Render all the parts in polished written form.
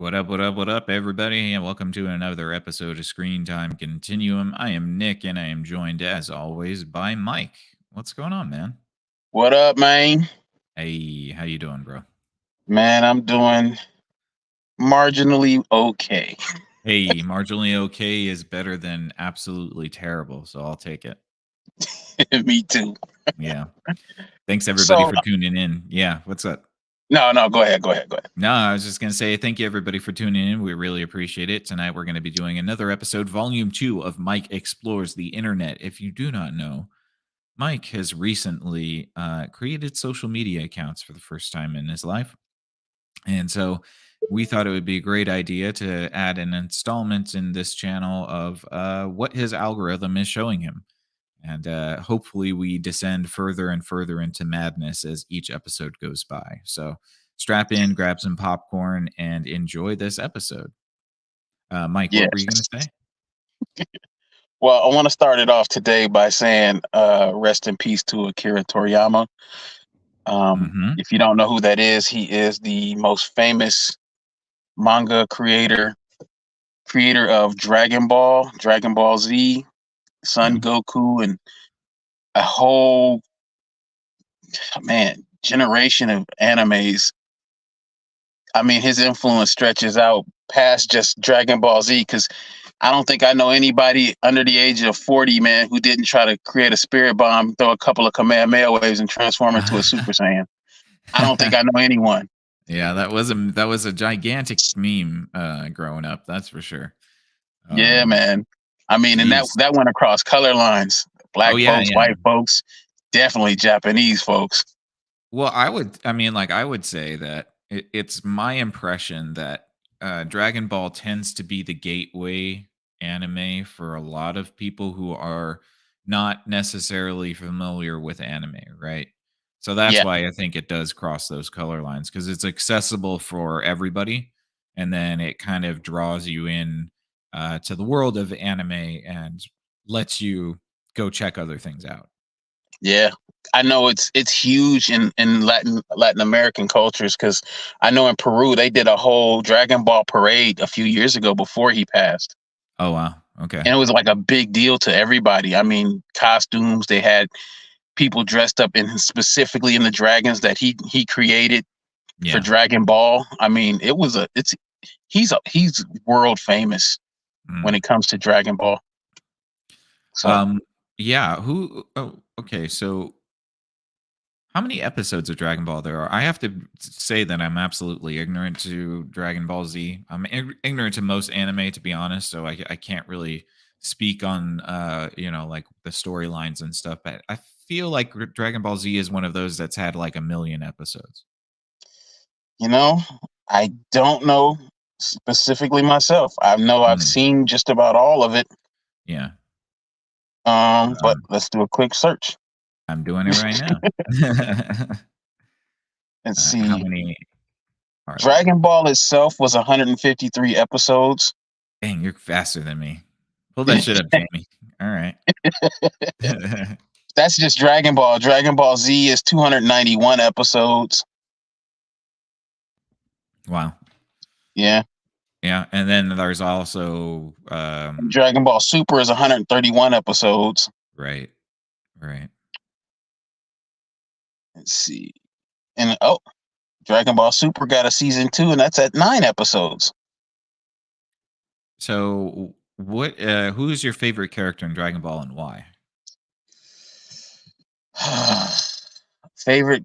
What up, everybody, and welcome to another episode of Screen Time Continuum. I am Nick, and I am joined, as always, by Mike. What's going on, man? What up, man? Hey, how you doing, bro? Man, I'm doing marginally okay. Hey, marginally okay is better than absolutely terrible, so I'll take it. Me too. Yeah. Thanks, everybody, So, for tuning in. Yeah, what's up? no, go ahead. No, I was just going to say thank you, everybody, for tuning in. We really appreciate it. Tonight, we're going to be doing another episode, Volume 2 of Mike Explores the Internet. If you do not know, Mike has recently created social media accounts for the first time in his life. And so we thought it would be a great idea to add an installment in this channel of what his algorithm is showing him. And hopefully we descend further and further into madness as each episode goes by. So strap in, grab some popcorn, and enjoy this episode. Mike, Yes. what were you going to say? Well, I want to start it off today by saying rest in peace to Akira Toriyama. If you don't know who that is, he is the most famous manga creator of Dragon Ball, Dragon Ball Z, Son Goku, and a whole generation of animes. I mean, his influence stretches out past just Dragon Ball Z because I don't think I know anybody under the age of 40, man, who didn't try to create a spirit bomb, throw a couple of Kamehameha waves, and transform into a Super Saiyan. I don't think I know anyone. Yeah, that was a gigantic meme growing up. That's for sure. Yeah, man. I mean, and that went across color lines. Black folks, white folks, definitely Japanese folks. Well, I would say that it's my impression that Dragon Ball tends to be the gateway anime for a lot of people who are not necessarily familiar with anime, right? So that's why I think it does cross those color lines because it's accessible for everybody, and then it kind of draws you in to the world of anime and lets you go check other things out. Yeah, I know it's huge in Latin American cultures because I know in Peru they did a whole Dragon Ball parade a few years ago before he passed. Oh wow, okay. And it was like a big deal to everybody. I mean, costumes, they had people dressed up in specifically in the dragons that he created for Dragon Ball. I mean, he's world famous when it comes to Dragon Ball. So okay, so how many episodes of Dragon Ball there are? I have to say that I'm absolutely ignorant to Dragon Ball Z. I'm ignorant to most anime, to be honest, so I can't really speak on like the storylines and stuff, but I feel like Dragon Ball Z is one of those that's had like 1 million episodes. I don't know specifically myself. I know I've seen just about all of it. Yeah. But let's do a quick search. I'm doing it right now. Let's see. How many? Dragon Ball itself was 153 episodes. Dang, you're faster than me. Pull that shit up, Jamie. All right. That's just Dragon Ball. Dragon Ball Z is 291 episodes. Wow. Yeah. Yeah, and then there's also Dragon Ball Super is 131 episodes. Right. Let's see. And Dragon Ball Super got a season 2, and that's at 9 episodes. So what who's your favorite character in Dragon Ball and why? Favorite,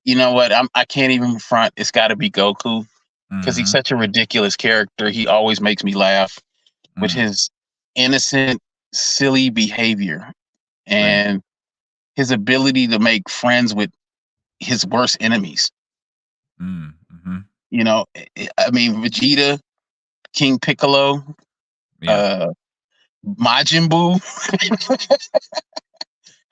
you know what? I can't even front. It's got to be Goku because he's such a ridiculous character. He always makes me laugh with his innocent, silly behavior and his ability to make friends with his worst enemies. You know, I mean, Vegeta, King Piccolo, Majin Buu.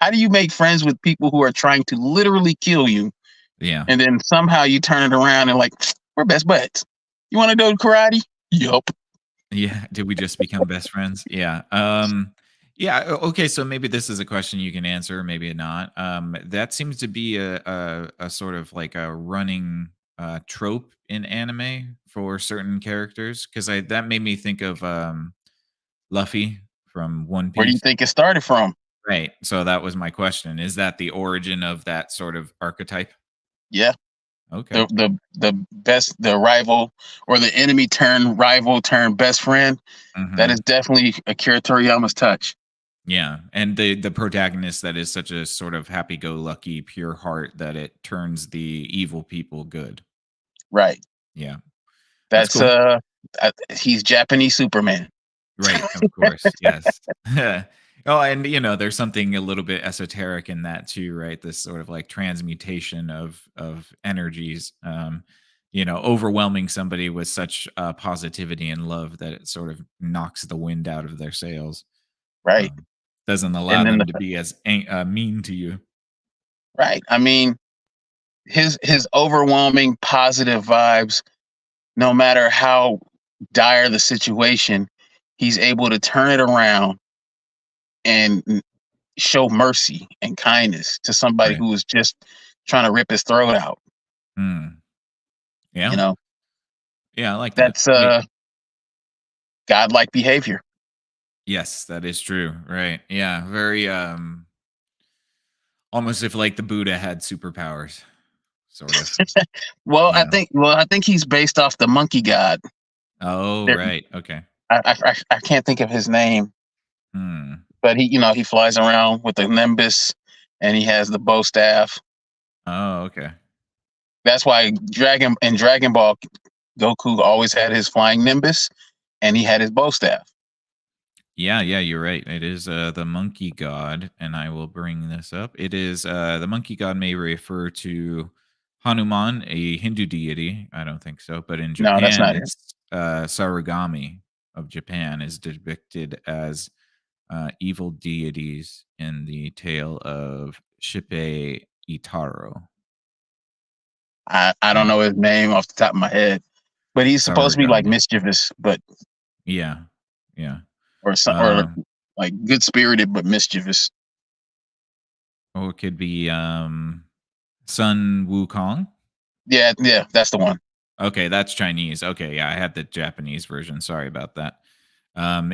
How do you make friends with people who are trying to literally kill you? Yeah. And then somehow you turn it around and like, we're best buds. You want to do karate? Yup. Yeah. Did we just become best friends? Yeah. Yeah. Okay. So maybe this is a question you can answer, maybe not. That seems to be a sort of like a running trope in anime for certain characters because I that made me think of Luffy from One Where do you Piece. think it started from? Right. So that was my question. Is that the origin of that sort of archetype? Yeah, Okay. the rival or the enemy turn rival turn best friend. That is Hmm. definitely Akira Toriyama's touch. Yeah, and the protagonist that is such a sort of happy-go-lucky, pure heart that it turns the evil people good. Right. Yeah, that's That's cool. he's Japanese Superman. Right, of course, yes. Oh, and, there's something a little bit esoteric in that too, right? This sort of, like, transmutation of energies, overwhelming somebody with such, positivity and love that it sort of knocks the wind out of their sails, Right. um, doesn't allow And then them to be as mean to you. right. I mean, his overwhelming positive vibes, no matter how dire the situation, he's able to turn it around and show mercy and kindness to somebody Right. who was just trying to rip his throat out. Mm. You Yeah. know, Yeah, I like that. that's godlike behavior. Yes, that is true. Right. Yeah. Very almost if like the Buddha had superpowers, sort of. Yeah. Well, I think he's based off the monkey god. Oh, There, right. Okay. I can't think of his name, Hmm. but he flies around with the nimbus, and he has the bow staff. Oh, okay. That's why Dragon Ball, Goku always had his flying nimbus, and he had his bow staff. Yeah, yeah, you're right. It is the monkey god, and I will bring this up. It is the monkey god may refer to Hanuman, a Hindu deity. I don't think so, but in No, that's Japan, not it. it's Sarugami of Japan is depicted as evil deities in the tale of Shippei Itaro. I don't Yeah, know his name off the top of my head, but he's supposed to be like Sarugami. mischievous, but Yeah, yeah. or Um, like good spirited but mischievous. or it could be Sun Wukong. Yeah, yeah, that's the one. Okay, that's Chinese. Okay, yeah, I had the Japanese version. Sorry about that. Sun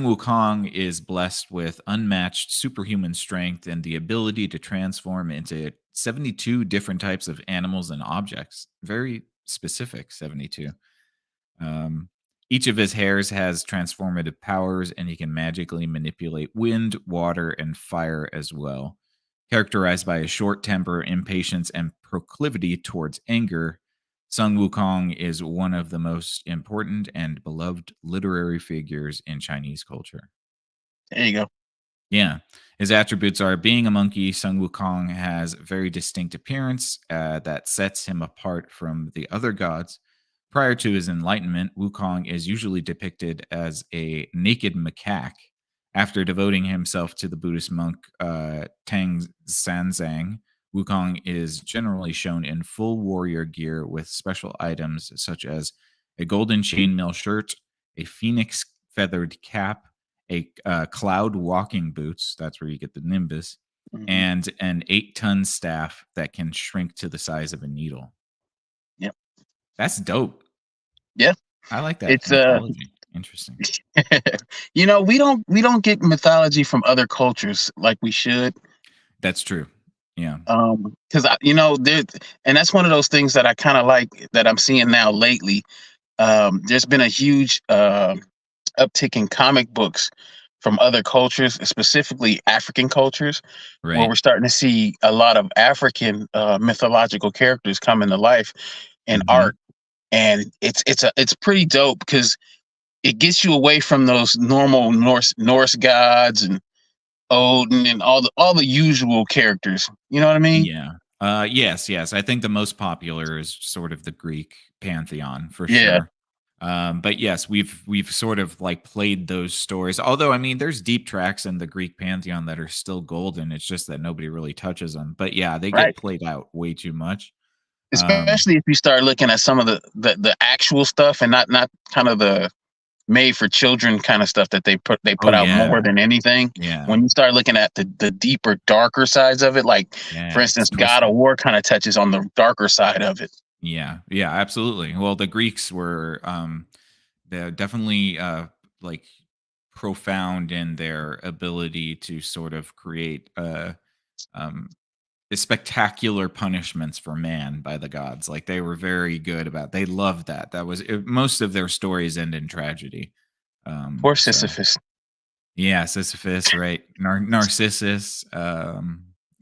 Wukong is blessed with unmatched superhuman strength and the ability to transform into 72 different types of animals and objects. Very specific, 72. Um, each of his hairs has transformative powers, and he can magically manipulate wind, water, and fire as well. Characterized by a short temper, impatience, and proclivity towards anger, Sun Wukong is one of the most important and beloved literary figures in Chinese culture. There you go. Yeah. His attributes are being a monkey. Sun Wukong has very distinct appearance that sets him apart from the other gods. Prior to his enlightenment, Wukong is usually depicted as a naked macaque. After devoting himself to the Buddhist monk Tang Sanzang, Wukong is generally shown in full warrior gear with special items such as a golden chainmail shirt, a phoenix feathered cap, a cloud walking boots. That's where you get the nimbus, Hmm. and an 8-ton staff that can shrink to the size of a needle. Yep. That's dope. Yeah. I like that It's mythology. Interesting. we don't get mythology from other cultures like we should. That's true. Yeah. Because there, and that's one of those things that I kind of like that I'm seeing now lately. There's been a huge uptick in comic books from other cultures, specifically African cultures, where Right. we're starting to see a lot of African mythological characters come into life in Hmm. art, and it's pretty dope because it gets you away from those normal Norse gods and Odin and all the usual characters. You know what I mean? Yeah. Yes, yes. I think the most popular is sort of the Greek pantheon for Yeah. sure. But yes, we've sort of like played those stories. Although I mean, there's deep tracks in the Greek pantheon that are still golden. It's just that nobody really touches them. But yeah, they Right. get played out way too much. Um, Especially if you start looking at some of the actual stuff and not kind of the made for children kind of stuff that they put oh out more yeah, than anything. yeah, When you start looking at the deeper, darker sides of it, like for yeah. It's instance, God of twisted. War kind of touches on the darker side of it. Yeah, yeah, absolutely. Well, the Greeks were they're definitely like profound in their ability to sort of create um spectacular punishments for man by the gods. Like they were very good about. They loved that. That was most of their stories end in tragedy. Poor So Sisyphus. yeah, Sisyphus, right? Narcissus.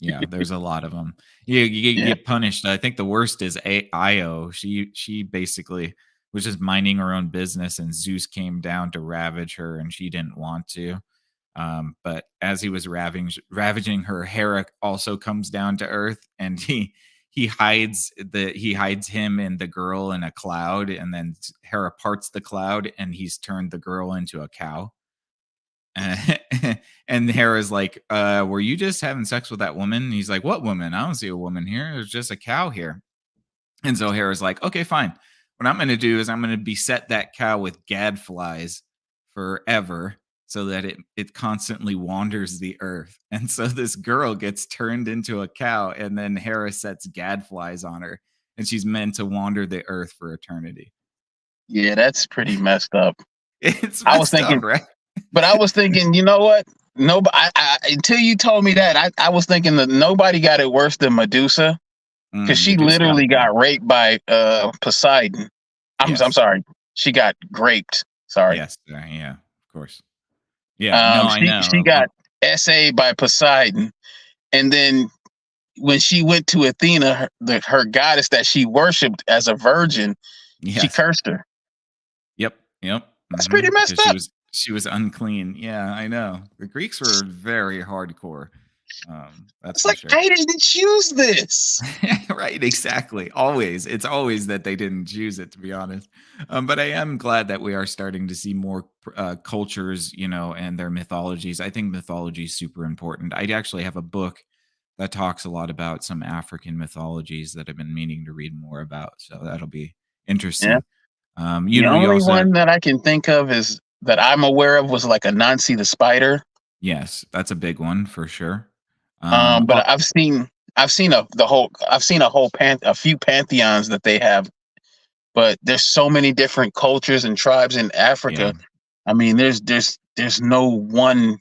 Yeah, there's a lot of them. You Yeah. get punished. I think the worst is Io. She basically was just minding her own business, and Zeus came down to ravage her, and she didn't want to. But as he was ravaging her, Hera also comes down to Earth, and he hides him and the girl in a cloud, and then Hera parts the cloud, and he's turned the girl into a cow. And Hera's like, were you just having sex with that woman? And he's like, what woman? I don't see a woman here. There's just a cow here. And so Hera's like, okay, fine. What I'm going to do is I'm going to beset that cow with gadflies forever so that it constantly wanders the earth. And so this girl gets turned into a cow, and then Hera sets gadflies on her, and she's meant to wander the earth for eternity. Yeah, that's pretty messed up. It's I was messed thinking, up, right? but I was thinking, you know what? Nobody. Until you told me that, I was thinking that nobody got it worse than Medusa, because she Medusa got literally it bad. got raped by Poseidon. I'm Yes. sorry, she got raped. Sorry. Yes. Yeah, of course. Yeah. No, I She know. got essayed by Poseidon, and then when she went to Athena, her goddess that she worshipped as a virgin, she Yes. cursed her. Yep. That's pretty Because messed up. she was unclean. Yeah, I know. The Greeks were very hardcore. That's It's for like sure. I didn't choose this. Right, exactly. Always. It's always that they didn't choose it, to be honest. But I am glad that we are starting to see more cultures, and their mythologies. I think mythology is super important. I actually have a book that talks a lot about some African mythologies that I've been meaning to read more about. So that'll be Yeah. interesting. The You only also have, one that I can think of is that I'm aware of was like Anansi the spider. yes, that's a big one for sure. But I've seen a few pantheons that they have, but there's so many different cultures and tribes in Yeah. Africa. I mean, there's no one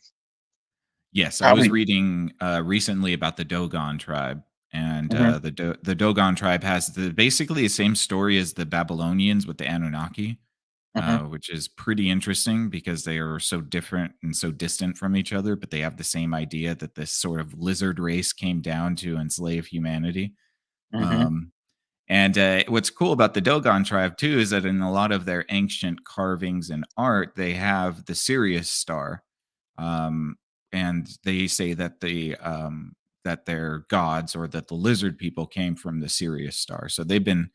Yes, I was probably. reading recently about the Dogon tribe, and Mhm, the Dogon tribe has basically the same story as the Babylonians with the Anunnaki, mhm, which is pretty interesting because they are so different and so distant from each other, but they have the same idea that this sort of lizard race came down to enslave humanity. mhm. Um, And what's cool about the Dogon tribe too is that in a lot of their ancient carvings and art, they have the Sirius star, um, and they say that that their gods or that the lizard people came from the Sirius star. So they've been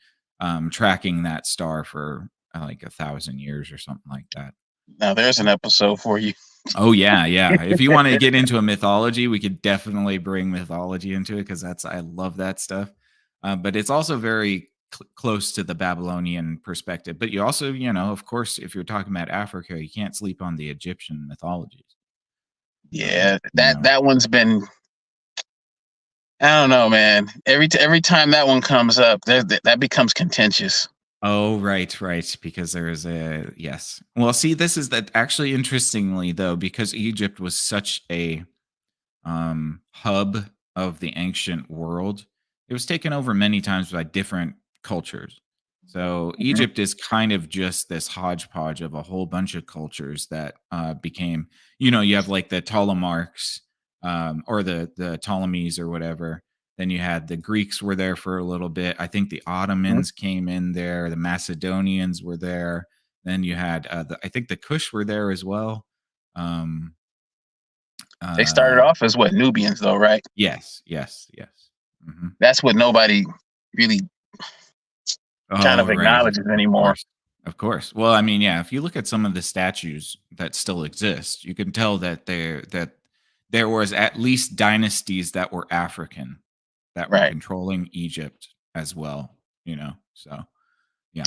tracking that star for like 1,000 years or something like that. Now there's an episode for you. Oh yeah, yeah. If you want to get into a mythology, we could definitely bring mythology into it because I love that stuff. But it's also very close to the Babylonian perspective. But you also, of course, if you're talking about Africa, you can't sleep on the Egyptian mythologies. Um, Yeah, you know, that one's been. I don't know, man. Every time that one comes up, that becomes contentious. Oh, right, because there is a yes. Well, see, this is that actually interestingly though, because Egypt was such a hub of the ancient world. It was taken over many times by different cultures. So Mhm, Egypt is kind of just this hodgepodge of a whole bunch of cultures that became, you have like the Ptolemarchs or the Ptolemies or whatever. Then you had the Greeks were there for a little bit. I think the mhm. Ottomans came in there. The Macedonians were there. Then you had I think the Kush were there as well. Um, They started uh, off as what, Nubians, though, right? Yes. Mhm. That's what nobody really kind Oh, of right. acknowledges Of anymore. course. Of course. Well, I mean, yeah, if you look at some of the statues that still exist, you can tell that there was at least dynasties that were African that were Right, controlling Egypt as well, So, yeah.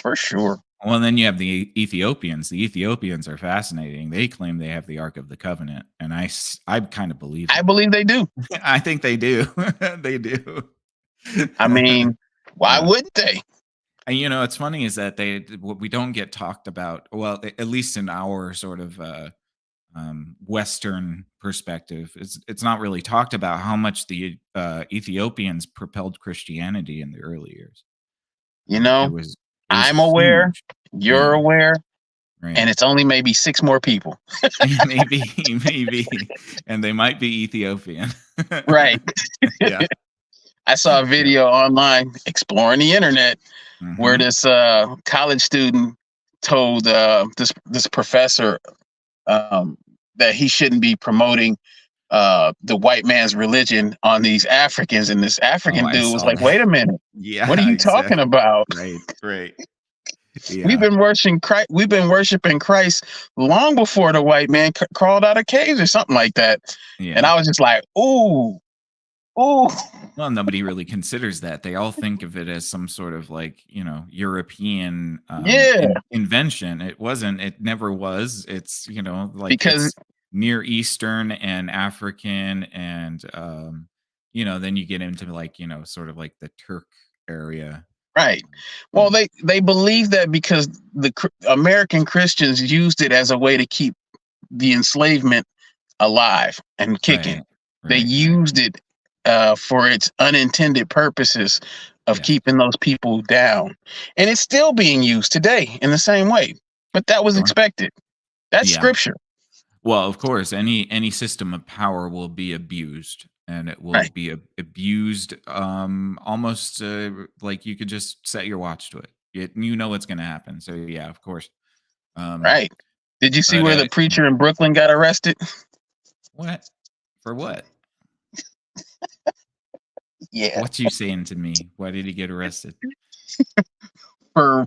for sure. Well, and then you have the Ethiopians. The Ethiopians are fascinating. They claim they have the Ark of the Covenant, and I kind of believe I them. believe they do. I think they do. They do. I mean, Why wouldn't they? And, it's funny is that what we don't get talked about, well, at least in our sort of Western perspective, it's not really talked about how much the Ethiopians propelled Christianity in the early years. You It know, was I'm aware, huge. you're Yeah, aware, right. and it's only maybe 6 more people. Maybe, maybe, and they might be Ethiopian. Right. Yeah, I saw a yeah. video online exploring the internet where Mhm. this college student told this professor um, that he shouldn't be promoting the white man's religion on these Africans, and this Oh, African I dude was saw like, that. "Wait a minute, what are Yeah, you talking exactly. about? Right, right. We've Yeah, been worshiping Christ. We've been worshiping Christ long before the white man crawled out of caves or something like that." And yeah. I was just like, "Ooh, ooh, Well, nobody really considers that. They all think of it as some sort of like, European yeah," invention. It wasn't. It never was. It's, like because it's Near Eastern and African and then you get into like, sort of like the Turk area. right. You Well, know. they believe that because the American Christians used it as a way to keep the enslavement alive and kicking. Right. They Right. Right. used it for its unintended purposes of Yes. keeping those people down, and it's still being used today in the same way. But that was Sure. expected. That's Yeah. scripture, Well, of course, any system of power will be abused, and it will right? be abused almost like you could just set your watch to it. You know what's going to happen. So yeah, of course. Um, Right. Did you see but where the yeah. preacher in Brooklyn got arrested? What for? What? Yeah, What you saying to me? Why did he get arrested? for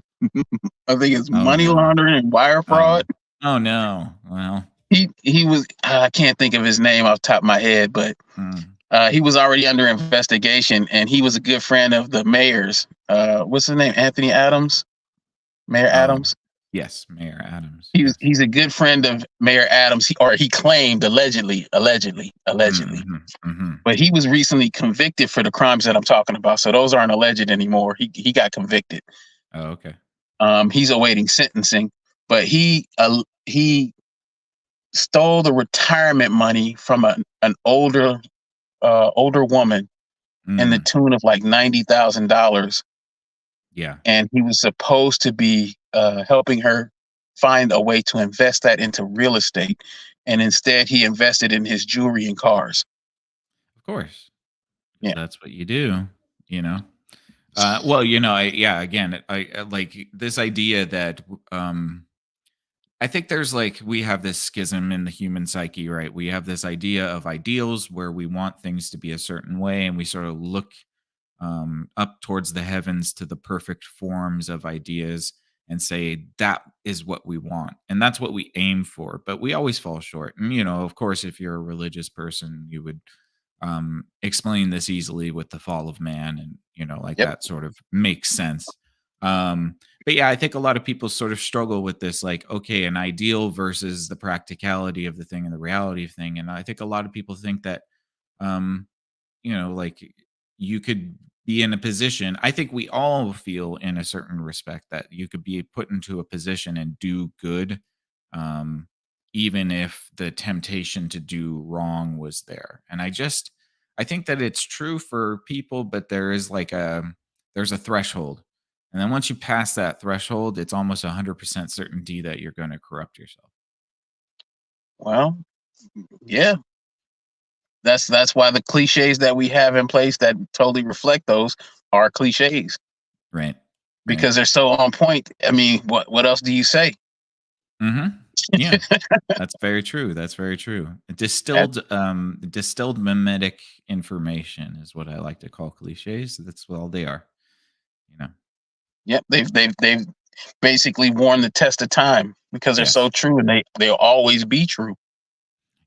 I think it's Oh money no. laundering and wire Oh. fraud. Oh no. Well. He was I can't think of his name off the top of my head, but mm, he was already under investigation, and he was a good friend of the mayor's. What's his name? Anthony Adams, Mayor oh Adams. yes, Mayor Adams. Yes. He's a good friend of Mayor Adams. He claimed allegedly, Mm-hmm, mm-hmm. but he was recently convicted for the crimes that I'm talking about. So those aren't alleged anymore. He got convicted. Oh, okay. He's awaiting sentencing, but he stole the retirement money from an older woman in the Mm, tune of like $90,000, yeah. and he was supposed to be helping her find a way to invest that into real estate, and instead he invested in his jewelry and cars. Of course. 'Cause Yeah. that's what you do, you know? Well, yeah, again, I like this idea that, I think there's like we have this schism in the human psyche, right? We have this idea of ideals where we want things to be a certain way, and we sort of look up towards the heavens to the perfect forms of ideas and say that is what we want and that's what we aim for, but we always fall short. And of course, if you're a religious person, you would explain this easily with the fall of man, and like Yep. that sort of makes sense. But yeah, I think a lot of people sort of struggle with this, like, okay, an ideal versus the practicality of the thing and the reality of thing. And I think a lot of people think that um like you could be in a position. I think we all feel in a certain respect that you could be put into a position and do good, um, even if the temptation to do wrong was there. And I think that it's true for people, but there's a threshold. And then once you pass that threshold, it's almost 100% certainty that you're going to corrupt yourself. Well, yeah. That's why the cliches that we have in place that totally reflect those are cliches Right. Right. because they're so on point. I mean, what else do you say? Mhm. Yeah. That's very true, that's very true. That, Distilled mimetic information is what I like to call cliches. That's what all they are, you know? yep, they've basically worn the test of time because they're so Yes. true, and they'll always be true.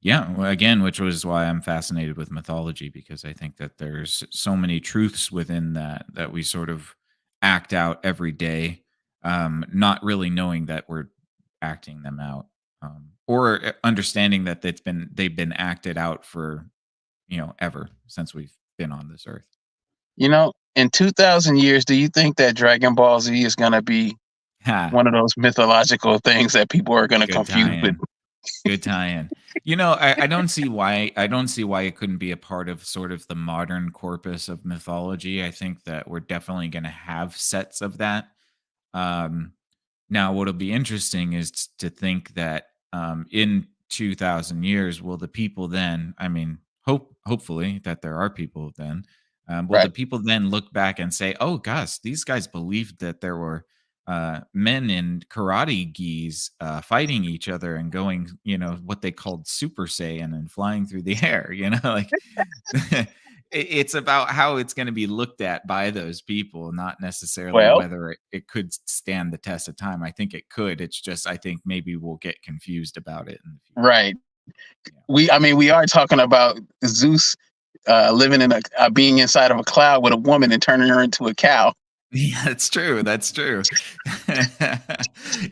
Yeah, well, again, which was why I'm fascinated with mythology, because I think that there's so many truths within that we sort of act out every day, not really knowing that we're acting them out, or understanding that they've been acted out for, ever since we've been on this earth. You know, in 2,000 years, do you think that Dragon Ball Z is gonna be Ha, one of those mythological things that people are gonna good confuse with? tie-in. Good tie-in. I don't see why it couldn't be a part of sort of the modern corpus of mythology. I think that we're definitely gonna have sets of that. Um, Now, what'll be interesting is to think that in 2,000 years, will the people then, I mean, hopefully that there are people then, will the Right. people then look back and say, oh, gosh, these guys believed that there were men in karate gis fighting each other and going, what they called Super Saiyan and flying through the air, like it's about how it's going to be looked at by those people, not necessarily Well, whether it could stand the test of time. I think it could. It's just I think maybe we'll get confused about it in the future. right. I mean, we are talking about Zeus living in being inside of a cloud with a woman and turning her into a cow. Yeah, that's true. That's true.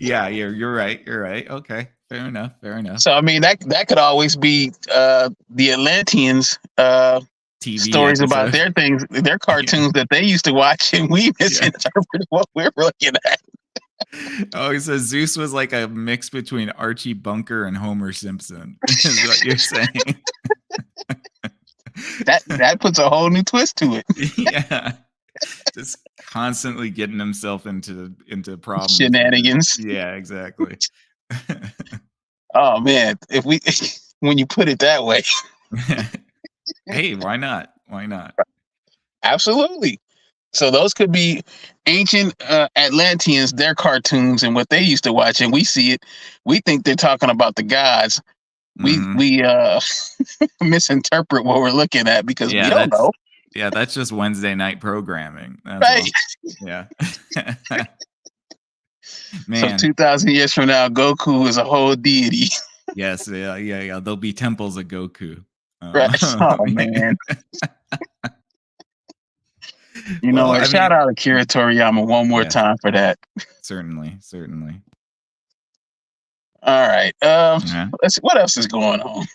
Yeah, you're right. You're right. Okay, fair enough. Fair enough. So I mean, that could always be the Atlanteans TV stories about episode. their things, their Yeah, cartoons that they used to watch, and we yeah. misinterpreted what we're looking at. Oh, so Zeus was like a mix between Archie Bunker and Homer Simpson, is what you're saying. That puts a whole new twist to it. Yeah. Just constantly getting himself into problems with it. Shenanigans. Yeah, exactly. Oh man, if we when you put it that way, Hey, why not? Why not? absolutely. So those could be ancient Atlanteans, their cartoons and what they used to watch, and we see it. We think they're talking about the gods. Mhm. We misinterpret what we're looking at because we Yeah, don't that's know, yeah, that's just Wednesday night programming. That's right? all. Yeah. So Man. 2,000 years from now, Goku is a whole deity, Yes, yeah, yeah, yeah. There'll be temples of Goku. right? Oh Yeah. man, you know Well, what? I Shout mean, out Akira Toriyama one more yes, time for that. certainly, certainly. All right, Yeah. let's see what else is going on.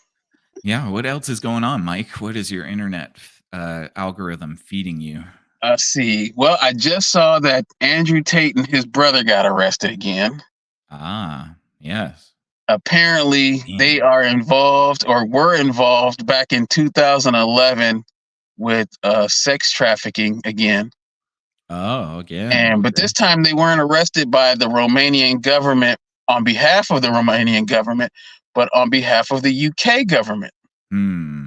Yeah, what else is going on, Mike? What is your internet algorithm feeding you? Let's see. Well, I just saw that Andrew Tate and his brother got arrested again. Ah, yes. Apparently, they Man. are involved or were involved back in 2011 with sex trafficking again. Oh, again. And but Okay. this time they weren't arrested by the Romanian government on behalf of the Romanian government, but on behalf of the UK government. Hmm.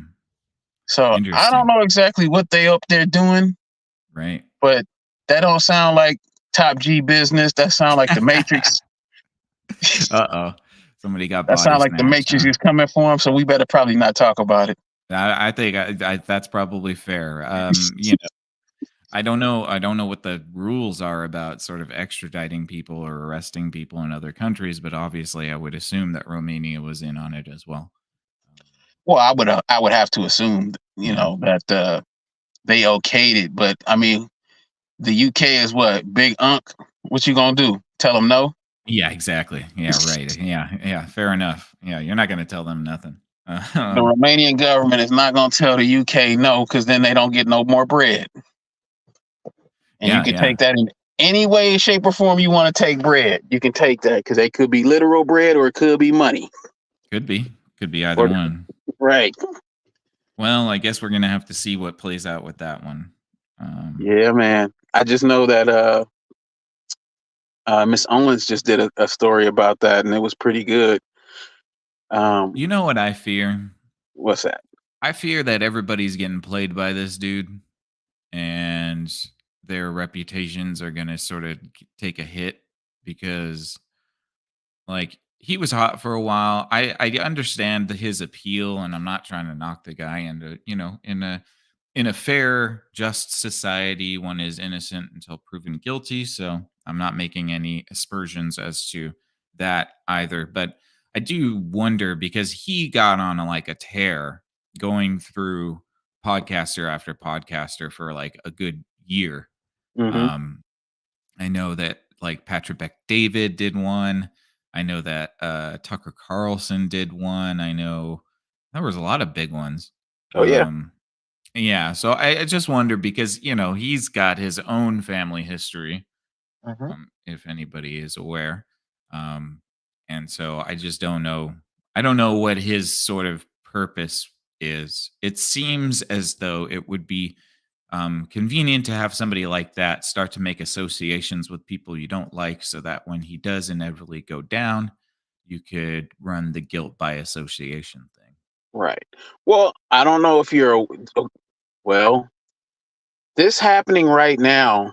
So I don't Interesting. know exactly what they up there doing, Right. but that don't sound like top G business. That sound like the Matrix. Uh-oh. Somebody got That body sound like the snatched, Matrix huh? is coming for him. So we better probably not talk about it. I think that's probably fair. I don't know what the rules are about sort of extraditing people or arresting people in other countries, but obviously I would assume that Romania was in on it as well. Um, Well, I would have to assume, yeah. that they okayed it, but I mean, the UK is what big unk. What you gonna do? Tell them no? Yeah, exactly. Yeah, right. Yeah, yeah, fair enough. Yeah, you're not gonna tell them nothing. The Um, Romanian government is not gonna tell the UK no, because then they don't get no more bread. And you yeah, can yeah. take that in any way, shape, or form you want to take bread. You can take that because it could be literal bread or it could be money. Could be either Or one. right. Well, I guess we're gonna have to see what plays out with that one. Um, Yeah, man. I just know that Miss Owens just did a story about that, and it was pretty good. you Um, know what I fear? what's that? I fear that everybody's getting played by this dude, and their reputations are gonna sort of take a hit because like, he was hot for a while. I understand his appeal, and I'm not trying to knock the guy into, in a fair, just society, one is innocent until proven guilty. So I'm not making any aspersions as to that either. But I do wonder because he got on like a tear going through podcaster after podcaster for like a good year. Hmm. Um, I know that like Patrick Beck David did one. I know that Tucker Carlson did one. I know there was a lot of big ones. Oh yeah. Um, Yeah, so I just wonder because, he's got his own family history, Mhm. if anybody is aware. Um, and so I just don't know. I don't know what his sort of purpose is. It seems as though it would be convenient to have somebody like that start to make associations with people you don't like so that when he does inevitably go down, you could run the guilt by association thing. Right. Well, I don't know if well, this happening right now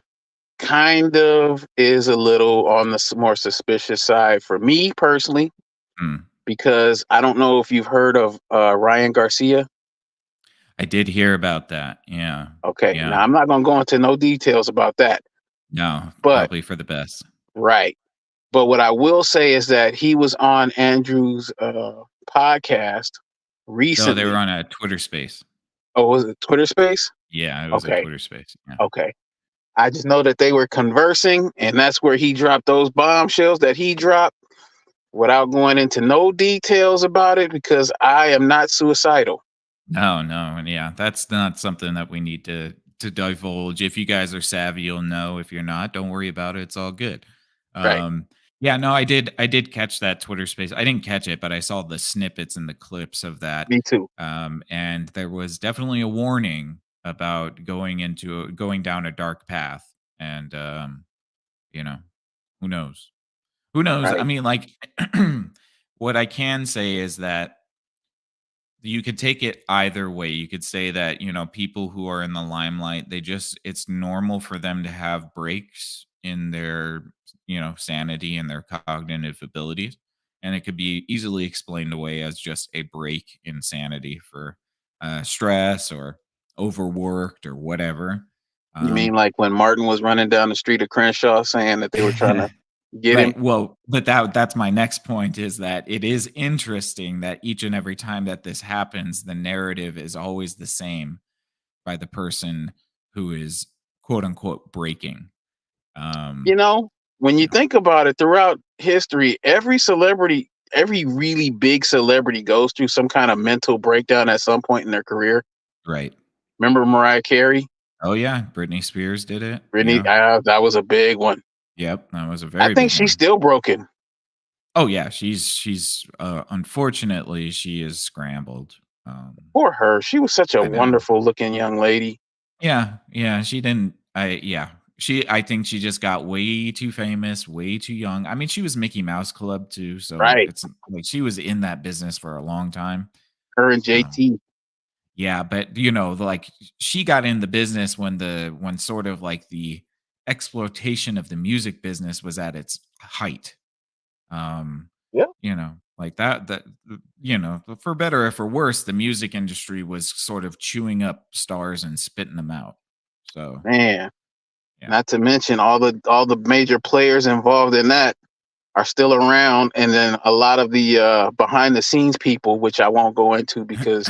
kind of is a little on the more suspicious side for me personally, Hmm. because I don't know if you've heard of Ryan Garcia. I did hear about that. Yeah. Okay, now Yeah. I'm not going to go into no details about that, No, but probably for the best. right. But what I will say is that he was on Andrew's podcast No, they were recently. on a Twitter space. Oh, was it Twitter Space? Yeah, it was a Okay, Twitter space. Yeah. okay. I just know that they were conversing, and that's where he dropped those bombshells that he dropped without going into no details about it because I am not suicidal. No, no, and yeah, that's not something that we need to divulge. If you guys are savvy, you'll know. If you're not, don't worry about it. It's all good. Right. Um, yeah, no, I did catch that Twitter space. I didn't catch it, but I saw the snippets and the clips of that. Me too. And there was definitely a warning about going down a dark path. And you know, who knows? Who knows? I Right. mean, like what I can say is that you could take it either way. You could say that, people who are in the limelight, it's normal for them to have breaks in their, sanity and their cognitive abilities. And it could be easily explained away as just a break in sanity for stress or overworked or whatever. You Um, mean like when Martin was running down the street of Crenshaw saying that they were trying to get him? Right. Well, but that's my next point is that it is interesting that each and every time that this happens, the narrative is always the same by the person who is quote unquote breaking. You Um, know, when you you know, think about it throughout history, every celebrity, every really big celebrity goes through some kind of mental breakdown at some point in their career. right. Remember Mariah Carey? Oh yeah, Britney Spears did it. Brittany, Yeah. that was a big one. Yep. That was a I very think big she's one. still broken. Oh yeah, she's unfortunately she is scrambled. Um, Poor her. She was such a I know. wonderful looking young lady. Yeah, yeah, she didn't I think she just got way too famous, way too young. I mean, she was Mickey Mouse Club too, so Right. it's like she was in that business for a long time. Her and Um, JT. yeah, but like she got in the business when sort of like the exploitation of the music business was at its height. Um, Yeah. like for better or for worse, the music industry was sort of chewing up stars and spitting them out. So, Man. yeah. Not to mention all the major players involved in that are still around, and then a lot of the behind the scenes people, which I won't go into because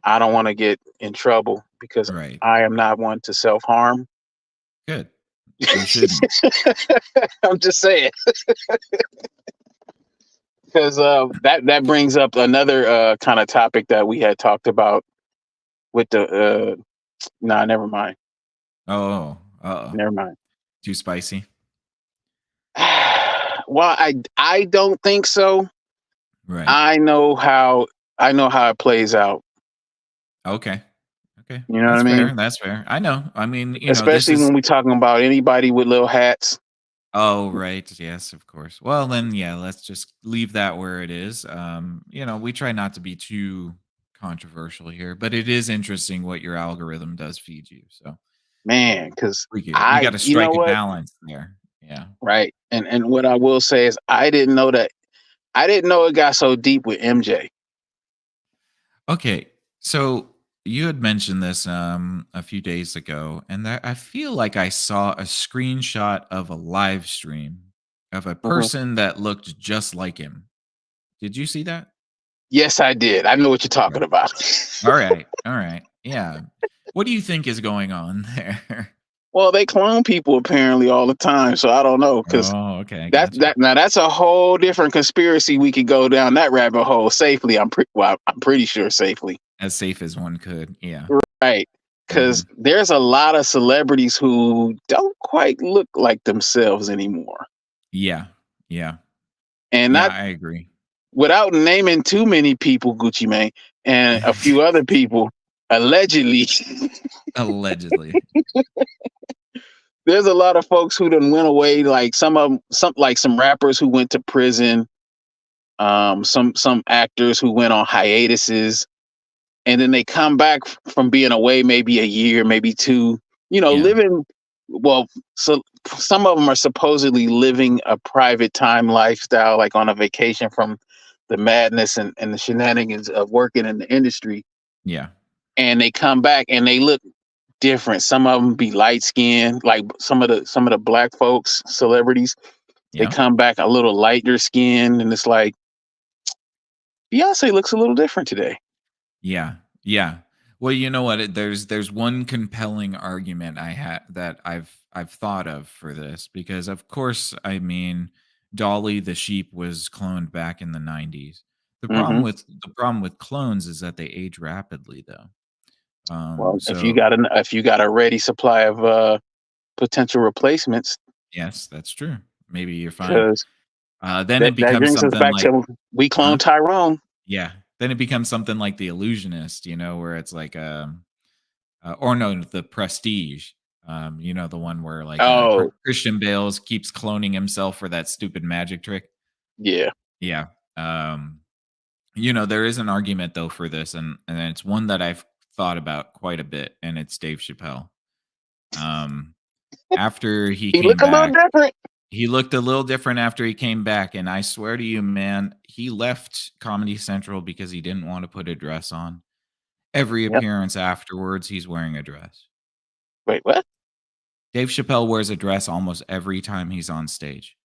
I don't want to get in trouble because Right. I am not one to self harm. Good. You shouldn't. I'm just saying because that brings up another kind of topic that we had talked about with the nah, never mind, Oh, uh-oh. never mind. Too spicy? Well, I don't think so. Right. I know how it plays out. Okay. Okay. You know what I That's mean? fair. That's fair. I know. I mean, this Especially is when we talking about anybody with little hats. oh, right. Yes, of course. Well, then, yeah, let's just leave that where it is. We try not to be too controversial here, but it is interesting what your algorithm does feed you. So Man, because we got to you know strike a what? balance there. Yeah. Right. And what I will say is I didn't know it got so deep with MJ. Okay. So you had mentioned this a few days ago, and that I feel like I saw a screenshot of a live stream of a Mhm. person that looked just like him. Did you see that? Yes, I did. I know what you're talking Right. about. All right. All right. Yeah. What do you think is going on there? Well, they clone people apparently all the time, so I don't know because Oh, okay. that Gotcha. that now that's a whole different conspiracy. We could go down that rabbit hole safely. I'm pretty sure safely. As safe as one could. Yeah. Right. because there's a lot of celebrities who don't quite look like themselves anymore. Yeah. Yeah. And Yeah, not I agree. without naming too many people, Gucci Mane, and a few other people, allegedly, Allegedly. there's a lot of folks who done went away. Like some rappers who went to prison, some actors who went on hiatuses, and then they come back from being away maybe a year, maybe two. Living well. So some of them are supposedly living a private time lifestyle, like on a vacation from the madness and the shenanigans of working in the industry. Yeah. And they come back and they look different. Some of them be light skinned, like some of the black folks, celebrities. They Yeah. come back a little lighter skinned, and it's like Beyonce looks a little different today. Yeah. Yeah. Well, you know what? There's one compelling argument I had that I've thought of for this because of course, I mean, Dolly the sheep was cloned back in the 90s. Hmm. The problem with clones is that they age rapidly though. Well, So if you got a ready supply of potential replacements, yes, that's true. Maybe you're fine. because Then that, it that becomes brings us something back like, to we huh? cloned Tyrone. Yeah. Then it becomes something like The Illusionist, where it's like or no, The Prestige. The one where like Oh Christian Bale keeps cloning himself for that stupid magic trick. yeah. Yeah. There is an argument though for this, and it's one that I've thought about quite a bit, and it's Dave Chappelle. Um, After he He came look a little back, different. he looked a little different after he came back, and I swear to you, man, he left Comedy Central because he didn't want to put a dress on. Every Yep. appearance afterwards, he's wearing a dress. Wait, what? Dave Chappelle wears a dress almost every time he's on stage.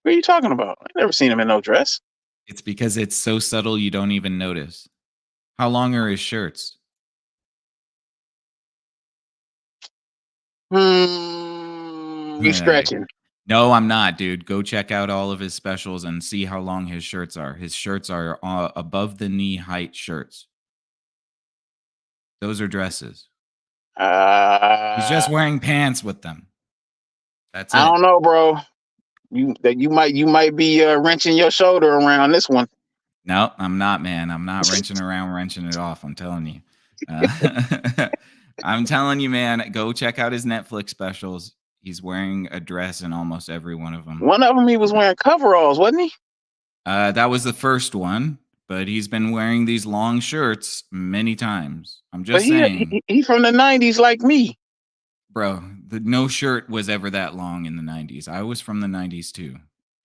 What are you talking about? I never seen him in no dress. It's because it's so subtle you don't even notice. How long are his shirts? You Hey. stretching. No, I'm not, dude. Go check out all of his specials and see how long his shirts are. His shirts are above the knee height shirts. Those are dresses. He's just wearing pants with them. That's I it. don't know, bro. You might be wrenching your shoulder around this one. No, I'm not, man. I'm not wrenching around, wrenching it off. I'm telling you. I'm telling you, man. Go check out his Netflix specials. He's wearing a dress in almost every one of them. One of them he was wearing coveralls, wasn't he? That was the first one, but he's been wearing these long shirts many times. I'm But just saying, he from the 90s like me. bro. No shirt was ever that long in the 90s. I was from the 90s too.